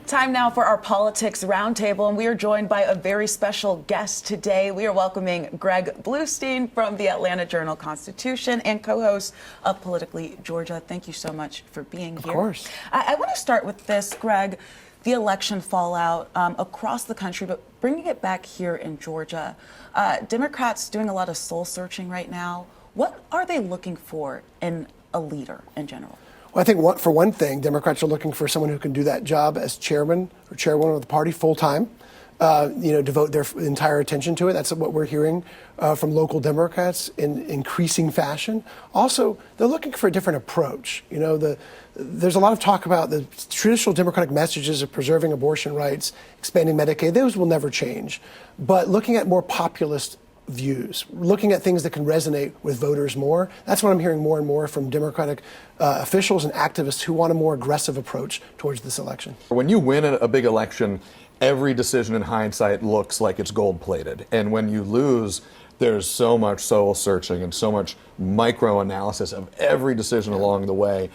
Time now for our Politics Roundtable, and we are joined by a very special guest today. We are welcoming Greg Bluestein from the Atlanta Journal-Constitution and co-host of Politically Georgia. Thank you so much for being here. Of course. I want to start with this, Greg, the election fallout across the country, but bringing it back here in Georgia. Democrats doing a lot of soul searching right now. What are they looking for in a leader in general? Well, I think for one thing, Democrats are looking for someone who can do that job as chairman or chairwoman of the party full time, devote their entire attention to it. That's what we're hearing from local Democrats in increasing fashion. Also, they're looking for a different approach. There's a lot of talk about the traditional Democratic messages of preserving abortion rights, expanding Medicaid. Those will never change. But looking at more populist views, looking at things that can resonate with voters more. That's what I'm hearing more and more from Democratic officials and activists who want a more aggressive approach towards this election. When you win a big election, every decision in hindsight looks like it's gold-plated. And when you lose, there's so much soul searching and so much micro-analysis of every decision along the way.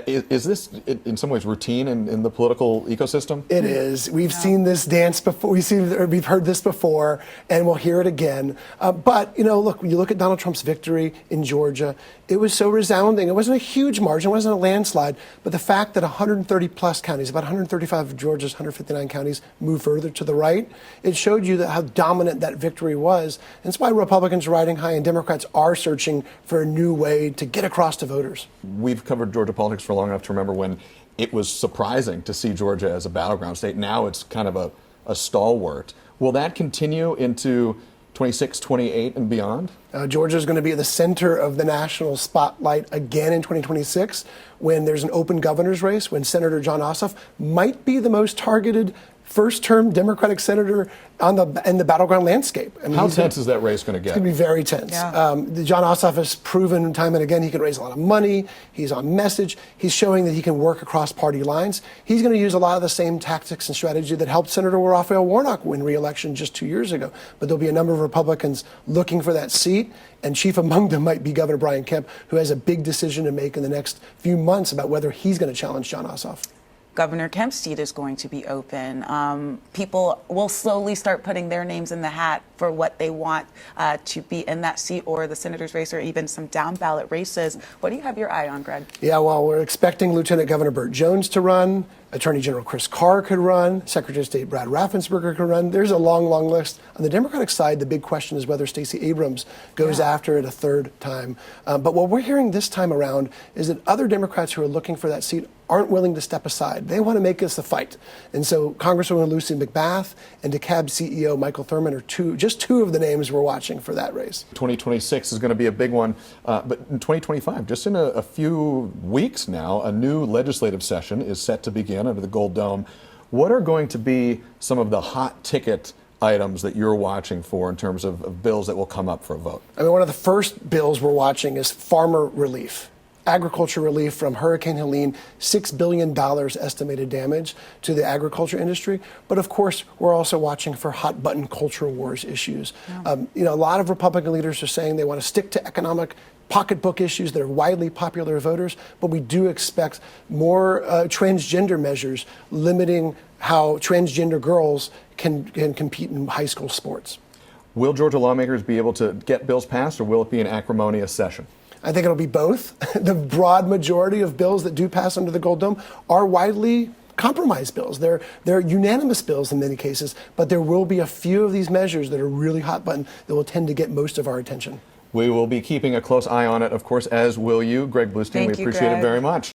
Is this in some ways routine in the political ecosystem? It is. We've seen this dance before. We've heard this before, and we'll hear it again. But look, when you look at Donald Trump's victory in Georgia, it was so resounding. It wasn't a huge margin. It wasn't a landslide. But the fact that 130 plus counties, about 135 of Georgia's 159 counties, moved further to the right, it showed you how dominant that victory was. And that's why Republicans are riding high and Democrats are searching for a new way to get across to voters. We've covered Georgia politics for long enough to remember when it was surprising to see Georgia as a battleground state. Now it's kind of a stalwart. Will that continue into 26, 28, and beyond? Georgia is going to be at the center of the national spotlight again in 2026 when there's an open governor's race, when Senator John Ossoff might be the most targeted first-term Democratic senator in the battleground landscape. I mean, how tense is that race going to get? It's going to be very tense. Yeah. John Ossoff has proven time and again he can raise a lot of money. He's on message. He's showing that he can work across party lines. He's going to use a lot of the same tactics and strategy that helped Senator Raphael Warnock win re-election just 2 years ago. But there'll be a number of Republicans looking for that seat, and chief among them might be Governor Brian Kemp, who has a big decision to make in the next few months about whether he's going to challenge John Ossoff. Governor Kemp's seat is going to be open. People will slowly start putting their names in the hat for what they want to be in that seat or the senator's race or even some down ballot races. What do you have your eye on, Greg? Yeah, well, we're expecting Lieutenant Governor Burt Jones to run. Attorney General Chris Carr could run. Secretary of State Brad Raffensperger could run. There's a long, long list. On the Democratic side, the big question is whether Stacey Abrams goes after it a third time. But what we're hearing this time around is that other Democrats who are looking for that seat aren't willing to step aside. They want to make this a fight. And so Congresswoman Lucy McBath and DeKalb CEO Michael Thurmond are just two of the names we're watching for that race. 2026 is going to be a big one. But in 2025, just in a few weeks now, a new legislative session is set to begin under the Gold Dome. What are going to be some of the hot ticket items that you're watching for in terms of bills that will come up for a vote? I mean, one of the first bills we're watching is farmer relief. Agriculture relief from Hurricane Helene, $6 billion estimated damage to the agriculture industry. But of course, we're also watching for hot button culture wars issues. Yeah. A lot of Republican leaders are saying they want to stick to economic pocketbook issues that are widely popular with voters, but we do expect more transgender measures limiting how transgender girls can compete in high school sports. Will Georgia lawmakers be able to get bills passed, or will it be an acrimonious session? I think it'll be both. The broad majority of bills that do pass under the Gold Dome are widely compromise bills. They're unanimous bills in many cases, but there will be a few of these measures that are really hot button that will tend to get most of our attention. We will be keeping a close eye on it, of course, as will you. Greg Bluestein, we appreciate it very much.